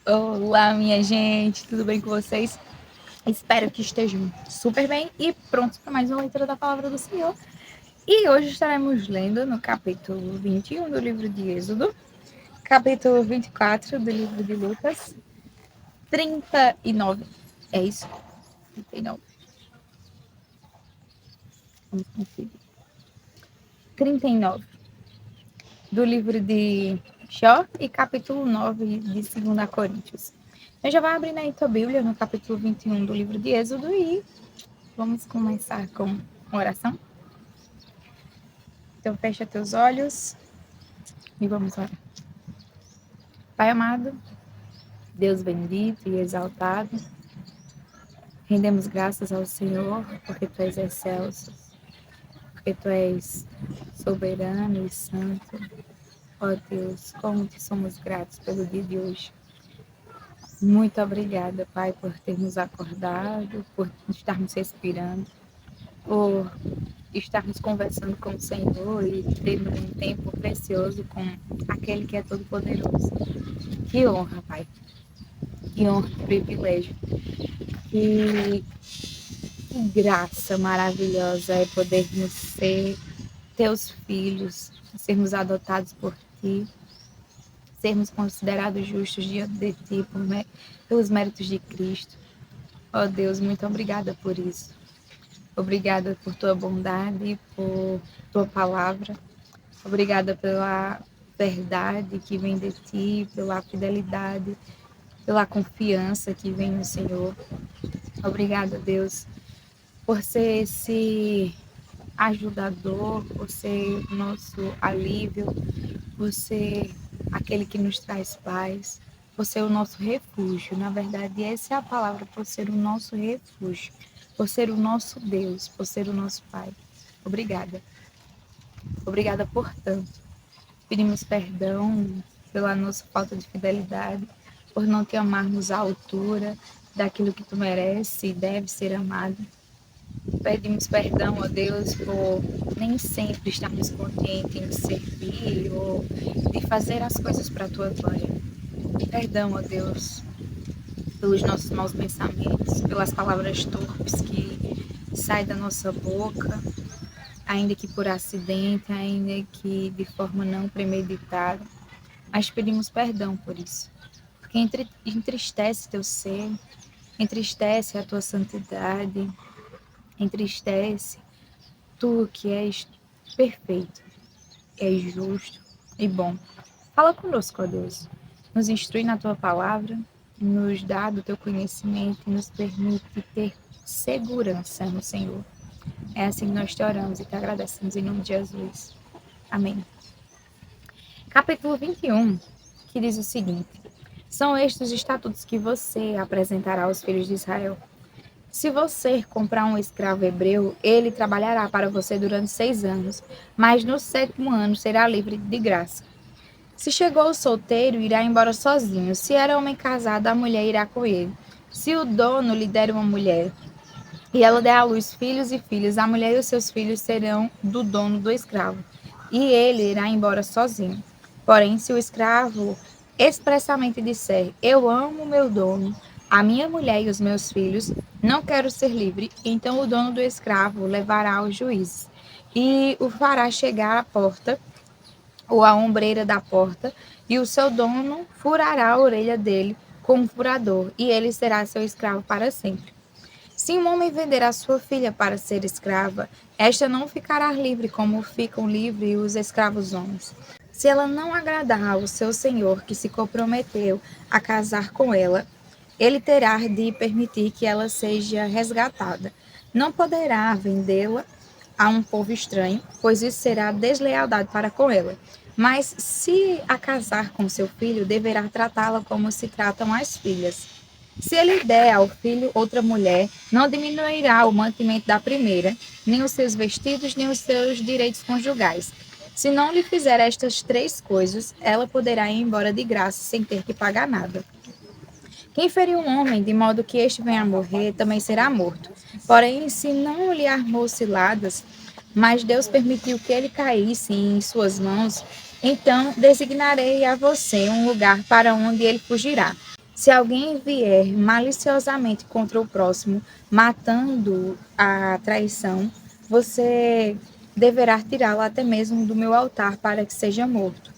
Olá, minha gente, tudo bem com vocês? Espero que estejam super bem e prontos para mais uma leitura da Palavra do Senhor. E hoje estaremos lendo no capítulo 21 do livro de Êxodo, capítulo 24 do livro de Lucas, 39. É isso? 39. Vamos conferir. 39 do livro de Jó e capítulo 9 de 2 Coríntios. Eu já vai abrir aí tua Bíblia no capítulo 21 do livro de Êxodo e vamos começar com oração. Então, fecha teus olhos e vamos orar. Pai amado, Deus bendito e exaltado, rendemos graças ao Senhor, porque Tu és excelso, porque Tu és soberano e santo. Ó Deus, como Te somos gratos pelo dia de hoje. Muito obrigada, Pai, por termos acordado, por estarmos respirando, por estarmos conversando com o Senhor e tendo um tempo precioso com aquele que é todo-poderoso. Que honra, Pai. Que honra, que privilégio. Que graça maravilhosa é podermos ser teus filhos, sermos adotados por ti, sermos considerados justos diante de ti pelos méritos de Cristo. Ó Deus, muito obrigada por isso. Obrigada por tua bondade, por tua palavra. Obrigada pela verdade que vem de ti, pela fidelidade, pela confiança que vem no Senhor. Obrigada, Deus, por ser esse ajudador, por ser nosso alívio, por ser aquele que nos traz paz, por ser o nosso refúgio. Na verdade, essa é a palavra, por ser o nosso refúgio, por ser o nosso Deus, por ser o nosso Pai. Obrigada. Obrigada por tanto. Pedimos perdão pela nossa falta de fidelidade, por não te amarmos à altura daquilo que tu merece e deve ser amado. Pedimos perdão, ó Deus, por nem sempre estarmos contentes em servir ou de fazer as coisas para a tua glória. Perdão, ó Deus, pelos nossos maus pensamentos, pelas palavras torpes que saem da nossa boca, ainda que por acidente, ainda que de forma não premeditada. Mas pedimos perdão por isso, porque entristece teu ser, entristece a tua santidade, entristece tu que és perfeito, és justo e bom. Fala conosco, ó Deus. Nos instrui na tua palavra, nos dá do teu conhecimento e nos permite ter segurança no Senhor. É assim que nós te oramos e te agradecemos em nome de Jesus. Amém. Capítulo 21, que diz o seguinte: São estes os estatutos que você apresentará aos filhos de Israel. Se você comprar um escravo hebreu, ele trabalhará para você durante 6 anos, mas no 7º ano será livre de graça. Se chegou solteiro, irá embora sozinho. Se era homem casado, a mulher irá com ele. Se o dono lhe der uma mulher e ela der à luz filhos e filhas, a mulher e os seus filhos serão do dono do escravo, e ele irá embora sozinho. Porém, se o escravo expressamente disser: Eu amo meu dono, a minha mulher e os meus filhos, não quero ser livre, então o dono do escravo o levará ao juiz e o fará chegar à porta ou à ombreira da porta, e o seu dono furará a orelha dele com um furador, e ele será seu escravo para sempre. Se um homem vender a sua filha para ser escrava, esta não ficará livre como ficam livres os escravos homens. Se ela não agradar ao seu senhor que se comprometeu a casar com ela, ele terá de permitir que ela seja resgatada. Não poderá vendê-la a um povo estranho, pois isso será deslealdade para com ela. Mas se a casar com seu filho, deverá tratá-la como se tratam as filhas. Se ele der ao filho outra mulher, não diminuirá o mantimento da primeira, nem os seus vestidos, nem os seus direitos conjugais. Se não lhe fizer estas 3 coisas, ela poderá ir embora de graça sem ter que pagar nada. Quem ferir um homem de modo que este venha a morrer, também será morto. Porém, se não lhe armou ciladas, mas Deus permitiu que ele caísse em suas mãos, então designarei a você um lugar para onde ele fugirá. Se alguém vier maliciosamente contra o próximo, matando a traição, você deverá tirá-lo até mesmo do meu altar para que seja morto.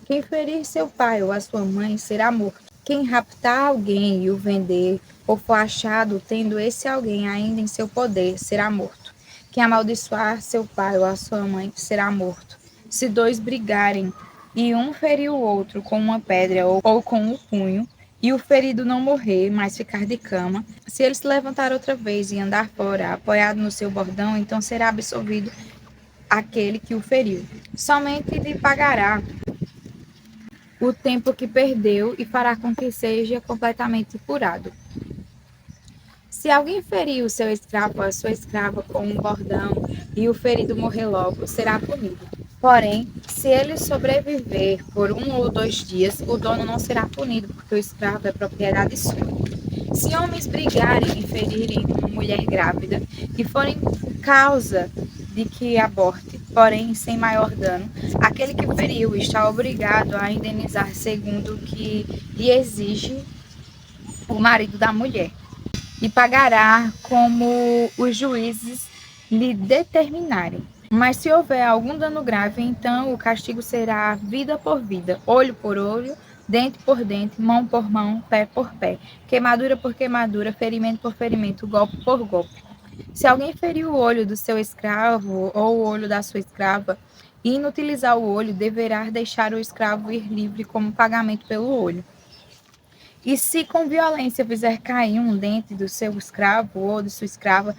Quem ferir seu pai ou a sua mãe será morto. Quem raptar alguém e o vender, ou for achado tendo esse alguém ainda em seu poder, será morto. Quem amaldiçoar seu pai ou a sua mãe será morto. Se dois brigarem e um ferir o outro com uma pedra ou com um punho, e o ferido não morrer, mas ficar de cama, se ele se levantar outra vez e andar fora, apoiado no seu bordão, então será absolvido aquele que o feriu. Somente lhe pagará o tempo que perdeu e fará com que seja completamente curado. Se alguém ferir o seu escravo ou a sua escrava com um bordão e o ferido morrer logo, será punido. Porém, se ele sobreviver por 1 ou 2 dias, o dono não será punido, porque o escravo é propriedade sua. Se homens brigarem e ferirem uma mulher grávida e forem causa de que aborte, porém sem maior dano, aquele que feriu está obrigado a indenizar segundo o que lhe exige o marido da mulher, e pagará como os juízes lhe determinarem. Mas se houver algum dano grave, então o castigo será vida por vida, olho por olho, dente por dente, mão por mão, pé por pé, queimadura por queimadura, ferimento por ferimento, golpe por golpe. Se alguém ferir o olho do seu escravo ou o olho da sua escrava, e inutilizar o olho, deverá deixar o escravo ir livre como pagamento pelo olho. E se com violência fizer cair um dente do seu escravo ou de sua escrava,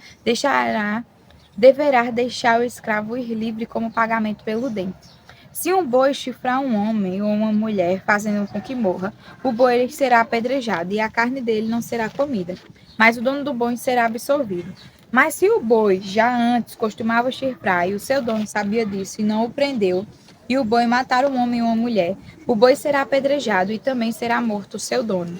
deverá deixar o escravo ir livre como pagamento pelo dente. Se um boi chifrar um homem ou uma mulher, fazendo com que morra, o boi será apedrejado e a carne dele não será comida, mas o dono do boi será absolvido. Mas se o boi já antes costumava chifrar e o seu dono sabia disso e não o prendeu, e o boi matar um homem ou uma mulher, o boi será apedrejado e também será morto o seu dono.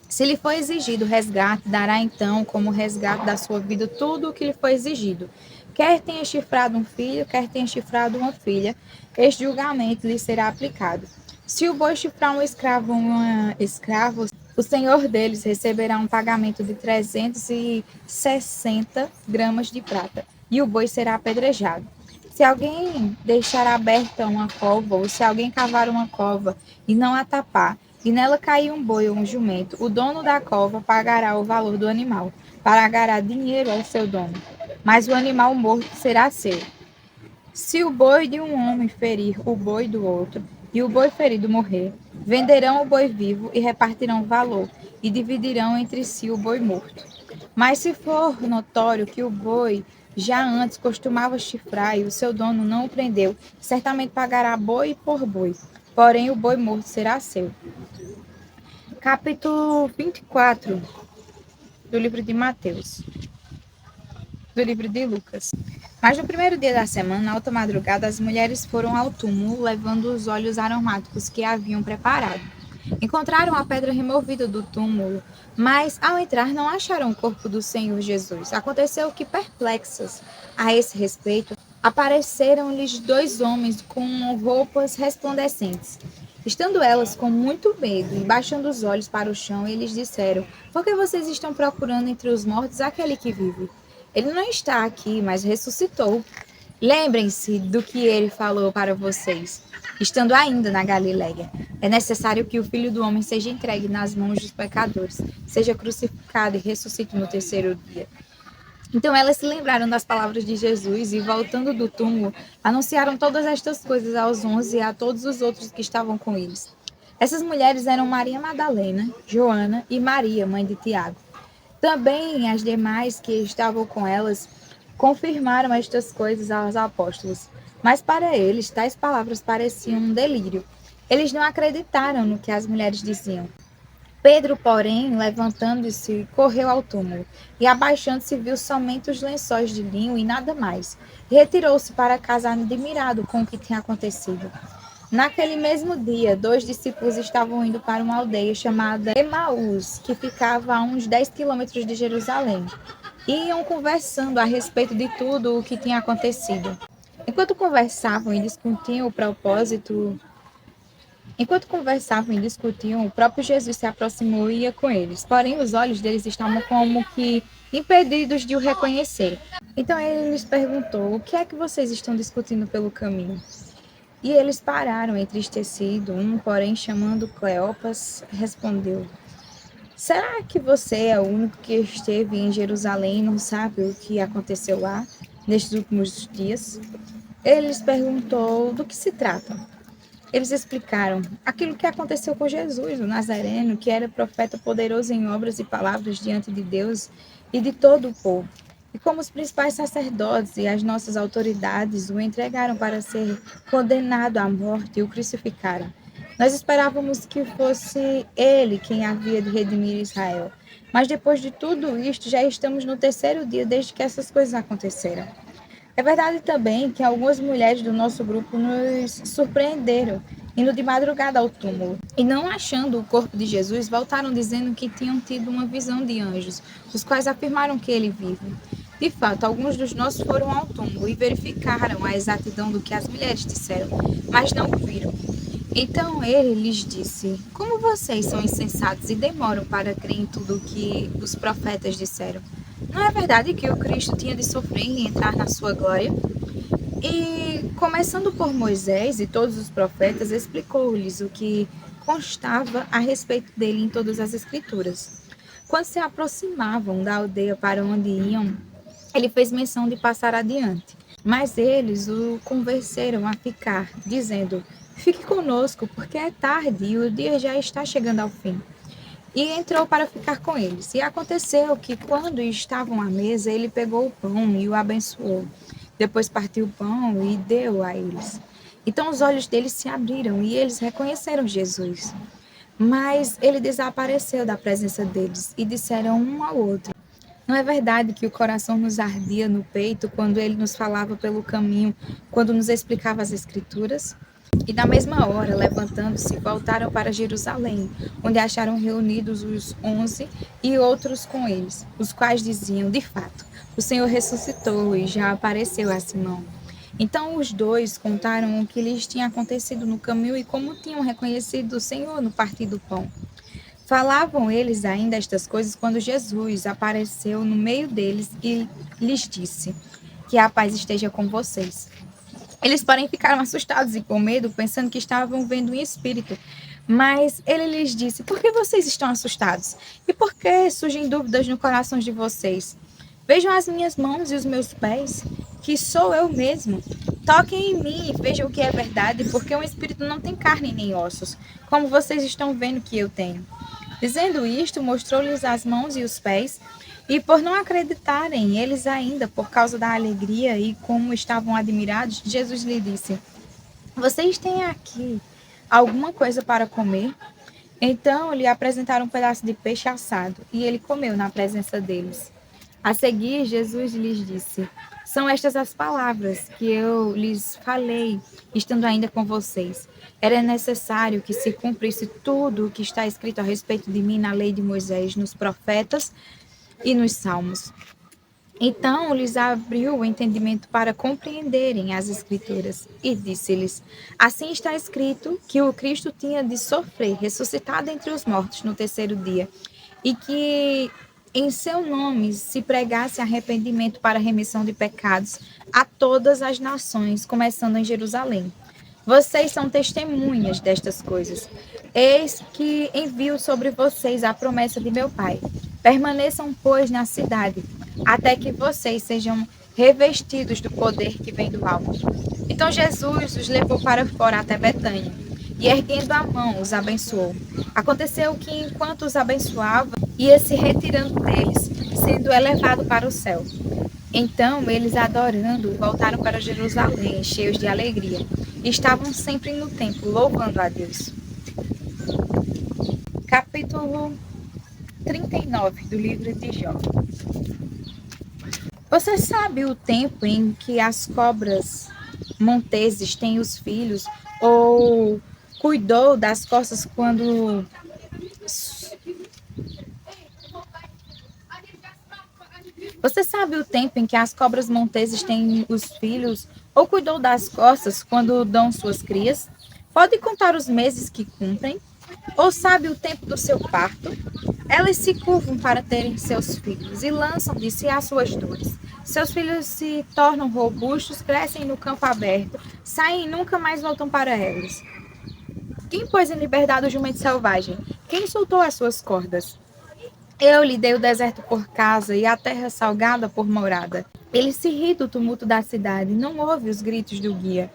Se lhe for exigido resgate, dará então como resgate da sua vida tudo o que lhe foi exigido. Quer tenha chifrado um filho, quer tenha chifrado uma filha, este julgamento lhe será aplicado. Se o boi chifrar um escravo ou uma escrava, o senhor deles receberá um pagamento de 360 gramas de prata, e o boi será apedrejado. Se alguém deixar aberta uma cova, ou se alguém cavar uma cova e não a tapar, e nela cair um boi ou um jumento, o dono da cova pagará o valor do animal, pagará dinheiro ao seu dono, mas o animal morto será seu. Se o boi de um homem ferir o boi do outro, e o boi ferido morrer, venderão o boi vivo e repartirão o valor, e dividirão entre si o boi morto. Mas se for notório que o boi já antes costumava chifrar e o seu dono não o prendeu, certamente pagará boi por boi, porém o boi morto será seu. Capítulo 24 do livro de Mateus, do livro de Lucas. Mas no primeiro dia da semana, alta madrugada, as mulheres foram ao túmulo, levando os óleos aromáticos que haviam preparado. Encontraram a pedra removida do túmulo, mas ao entrar não acharam o corpo do Senhor Jesus. Aconteceu que, perplexas a esse respeito, apareceram-lhes 2 homens com roupas resplandecentes. Estando elas com muito medo e baixando os olhos para o chão, eles disseram: Por que vocês estão procurando entre os mortos aquele que vive? Ele não está aqui, mas ressuscitou. Lembrem-se do que ele falou para vocês, estando ainda na Galiléia. É necessário que o Filho do Homem seja entregue nas mãos dos pecadores, seja crucificado e ressuscite no terceiro dia. Então elas se lembraram das palavras de Jesus e, voltando do túmulo, anunciaram todas estas coisas aos 11 e a todos os outros que estavam com eles. Essas mulheres eram Maria Madalena, Joana e Maria, mãe de Tiago. Também as demais que estavam com elas confirmaram estas coisas aos apóstolos. Mas para eles, tais palavras pareciam um delírio. Eles não acreditaram no que as mulheres diziam. Pedro, porém, levantando-se, correu ao túmulo, e abaixando-se viu somente os lençóis de linho e nada mais. E retirou-se para casa admirado com o que tinha acontecido. Naquele mesmo dia, 2 discípulos estavam indo para uma aldeia chamada Emaús, que ficava a uns 10 quilômetros de Jerusalém. Iam conversando a respeito de tudo o que tinha acontecido. Enquanto conversavam e discutiam o propósito Enquanto conversavam e discutiam, o próprio Jesus se aproximou e ia com eles. Porém, os olhos deles estavam como que impedidos de o reconhecer. Então ele lhes perguntou: o que é que vocês estão discutindo pelo caminho? E eles pararam, entristecidos. Um, porém, chamando Cleopas, respondeu: será que você é o único que esteve em Jerusalém e não sabe o que aconteceu lá nestes últimos dias? Ele lhes perguntou do que se trata. Eles explicaram aquilo que aconteceu com Jesus, o Nazareno, que era profeta poderoso em obras e palavras diante de Deus e de todo o povo. E como os principais sacerdotes e as nossas autoridades o entregaram para ser condenado à morte e o crucificaram. Nós esperávamos que fosse ele quem havia de redimir Israel. Mas depois de tudo isto, já estamos no terceiro dia desde que essas coisas aconteceram. É verdade também que algumas mulheres do nosso grupo nos surpreenderam, indo de madrugada ao túmulo. E não achando o corpo de Jesus, voltaram dizendo que tinham tido uma visão de anjos, os quais afirmaram que ele vive. De fato, alguns dos nossos foram ao túmulo e verificaram a exatidão do que as mulheres disseram, mas não o viram. Então ele lhes disse: como vocês são insensatos e demoram para crer em tudo o que os profetas disseram? Não é verdade que o Cristo tinha de sofrer e entrar na sua glória? E, começando por Moisés e todos os profetas, explicou-lhes o que constava a respeito dele em todas as Escrituras. Quando se aproximavam da aldeia para onde iam, ele fez menção de passar adiante. Mas eles o convenceram a ficar, dizendo: fique conosco, porque é tarde e o dia já está chegando ao fim. E entrou para ficar com eles. E aconteceu que, quando estavam à mesa, ele pegou o pão e o abençoou. Depois partiu o pão e deu a eles. Então os olhos deles se abriram e eles reconheceram Jesus. Mas ele desapareceu da presença deles e disseram um ao outro: não é verdade que o coração nos ardia no peito quando ele nos falava pelo caminho, quando nos explicava as Escrituras? E na mesma hora, levantando-se, voltaram para Jerusalém, onde acharam reunidos os 11 e outros com eles, os quais diziam: de fato, o Senhor ressuscitou e já apareceu a Simão. Então os dois contaram o que lhes tinha acontecido no caminho e como tinham reconhecido o Senhor no partir do pão. Falavam eles ainda estas coisas quando Jesus apareceu no meio deles e lhes disse: que a paz esteja com vocês. Eles, porém, ficaram assustados e com medo, pensando que estavam vendo um espírito. Mas ele lhes disse: por que vocês estão assustados? E por que surgem dúvidas no coração de vocês? Vejam as minhas mãos e os meus pés, que sou eu mesmo. Toquem em mim e vejam o que é verdade, porque um espírito não tem carne nem ossos, como vocês estão vendo que eu tenho. Dizendo isto, mostrou-lhes as mãos e os pés, e por não acreditarem eles ainda, por causa da alegria e como estavam admirados, Jesus lhe disse: vocês têm aqui alguma coisa para comer? Então lhe apresentaram um pedaço de peixe assado, e ele comeu na presença deles. A seguir, Jesus lhes disse: são estas as palavras que eu lhes falei, estando ainda com vocês. Era necessário que se cumprisse tudo o que está escrito a respeito de mim na lei de Moisés, nos profetas e nos salmos. Então lhes abriu o entendimento para compreenderem as Escrituras e disse-lhes: assim está escrito que o Cristo tinha de sofrer, ressuscitado entre os mortos no terceiro dia, e que em seu nome se pregasse arrependimento para remissão de pecados a todas as nações, começando em Jerusalém. Vocês são testemunhas destas coisas. Eis que envio sobre vocês a promessa de meu Pai. Permaneçam, pois, na cidade, até que vocês sejam revestidos do poder que vem do alto. Então Jesus os levou para fora até Betânia, e erguendo a mão, os abençoou. Aconteceu que, enquanto os abençoava, ia se retirando deles, sendo elevado para o céu. Então eles, adorando, voltaram para Jerusalém, cheios de alegria, e estavam sempre no templo, louvando a Deus. Capítulo 39 do livro de Jó. Você sabe o tempo em que as cobras monteses têm os filhos, ou cuidou das costas quando Você sabe o tempo em que as cobras monteses têm os filhos, ou cuidou das costas quando dão suas crias? Pode contar os meses que cumprem? Ou sabe o tempo do seu parto? Elas se curvam para terem seus filhos e lançam de si as suas dores. Seus filhos se tornam robustos, crescem no campo aberto, saem e nunca mais voltam para elas. Quem pôs em liberdade o jumento selvagem? Quem soltou as suas cordas? Eu lhe dei o deserto por casa e a terra salgada por morada. Ele se ri do tumulto da cidade, não ouve os gritos do guia.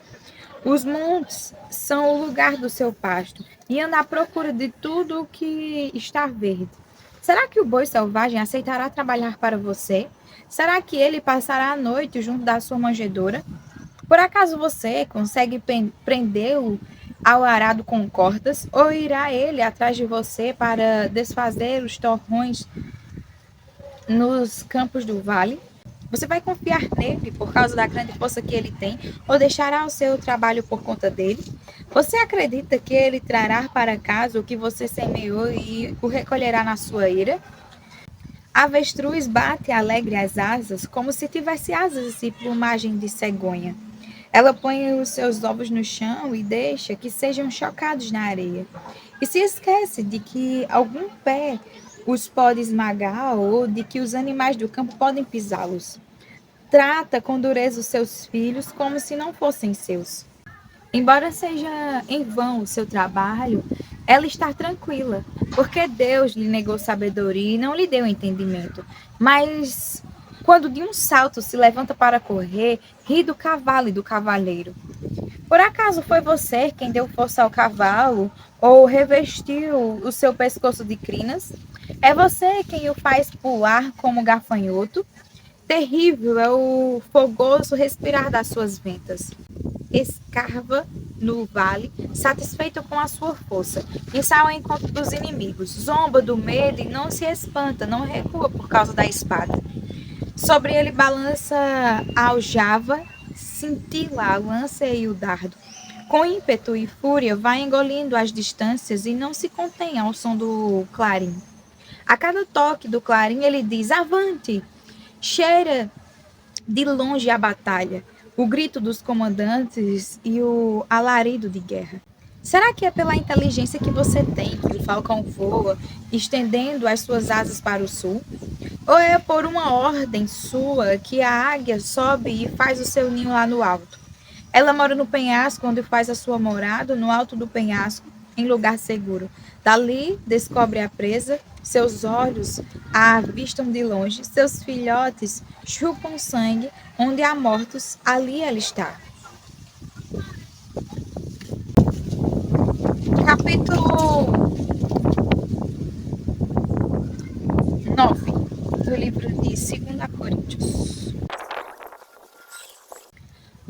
Os montes são o lugar do seu pasto e anda à procura de tudo o que está verde. Será que o boi selvagem aceitará trabalhar para você? Será que ele passará a noite junto da sua manjedoura? Por acaso você consegue prendê-lo ao arado com cordas? Ou irá ele atrás de você para desfazer os torrões nos campos do vale? Você vai confiar nele por causa da grande força que ele tem, ou deixará o seu trabalho por conta dele? Você acredita que ele trará para casa o que você semeou e o recolherá na sua ira? A avestruz bate alegre as asas, como se tivesse asas e plumagem de cegonha. Ela põe os seus ovos no chão e deixa que sejam chocados na areia. E se esquece de que algum pé os pode esmagar ou de que os animais do campo podem pisá-los. Trata com dureza os seus filhos como se não fossem seus. Embora seja em vão o seu trabalho, ela está tranquila, porque Deus lhe negou sabedoria e não lhe deu entendimento. Mas quando de um salto se levanta para correr, ri do cavalo e do cavaleiro. Por acaso foi você quem deu força ao cavalo ou revestiu o seu pescoço de crinas? É você quem o faz pular como gafanhoto? Terrível é o fogoso respirar das suas ventas. Escarva no vale, satisfeito com a sua força, e sai ao encontro dos inimigos. Zomba do medo e não se espanta, não recua por causa da espada. Sobre ele balança a aljava, cintila a lança e o dardo. Com ímpeto e fúria, vai engolindo as distâncias e não se contém ao som do clarim. A cada toque do clarim, ele diz: avante! Cheira de longe a batalha, o grito dos comandantes e o alarido de guerra. Será que é pela inteligência que você tem que o falcão voa, estendendo as suas asas para o sul? Ou é por uma ordem sua que a águia sobe e faz o seu ninho lá no alto? Ela mora no penhasco, onde faz a sua morada, no alto do penhasco, em lugar seguro. Dali descobre a presa, seus olhos a avistam de longe, seus filhotes chupam sangue, onde há mortos, ali ela está. Capítulo 9 do livro de 2 Coríntios.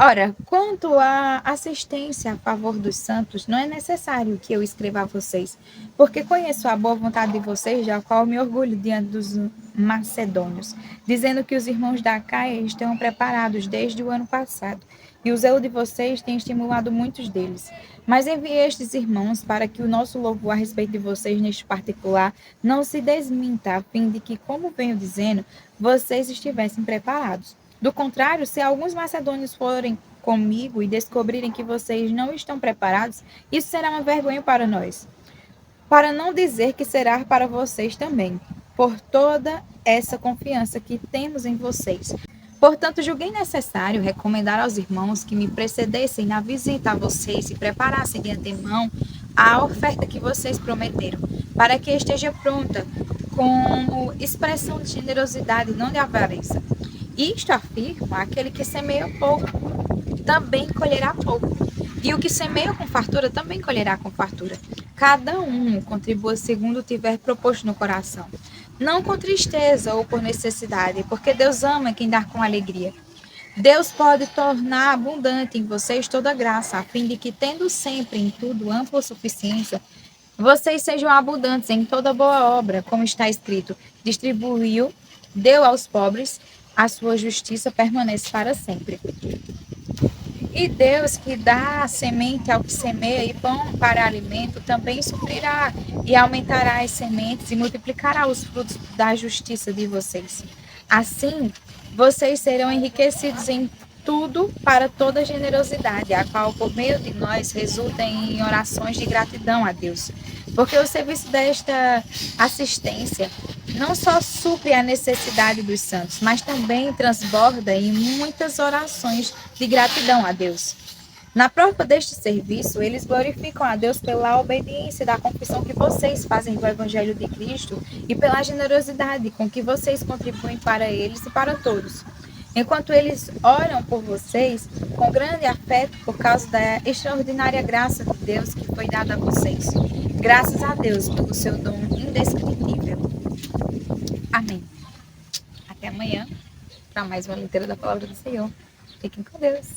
Ora, quanto à assistência a favor dos santos, não é necessário que eu escreva a vocês, porque conheço a boa vontade de vocês, da qual me orgulho diante dos macedônios, dizendo que os irmãos da Acaia estão preparados desde o ano passado, e o zelo de vocês tem estimulado muitos deles. Mas enviei estes irmãos para que o nosso louvor a respeito de vocês neste particular não se desminta, a fim de que, como venho dizendo, vocês estivessem preparados. Do contrário, se alguns macedônios forem comigo e descobrirem que vocês não estão preparados, isso será uma vergonha para nós. Para não dizer que será para vocês também, por toda essa confiança que temos em vocês. Portanto, julguei necessário recomendar aos irmãos que me precedessem na visita a vocês e preparassem de antemão a oferta que vocês prometeram, para que esteja pronta como expressão de generosidade, não de avareza. Isto afirma aquele que semeia pouco, também colherá pouco. E o que semeia com fartura, também colherá com fartura. Cada um contribua segundo tiver proposto no coração. Não com tristeza ou por necessidade, porque Deus ama quem dá com alegria. Deus pode tornar abundante em vocês toda graça, a fim de que, tendo sempre em tudo ampla suficiência, vocês sejam abundantes em toda boa obra, como está escrito: distribuiu, deu aos pobres, a sua justiça permanece para sempre. E Deus, que dá semente ao que semeia e pão para alimento, também suprirá e aumentará as sementes e multiplicará os frutos da justiça de vocês. Assim, vocês serão enriquecidos em tudo para toda generosidade, a qual por meio de nós resulta em orações de gratidão a Deus. Porque o serviço desta assistência não só supre a necessidade dos santos, mas também transborda em muitas orações de gratidão a Deus. Na prova deste serviço, eles glorificam a Deus pela obediência da confissão que vocês fazem do Evangelho de Cristo e pela generosidade com que vocês contribuem para eles e para todos. Enquanto eles oram por vocês com grande afeto por causa da extraordinária graça de Deus que foi dada a vocês. Graças a Deus pelo seu dom indescritível. Amém. Até amanhã para mais uma leitura da Palavra do Senhor. Fiquem com Deus.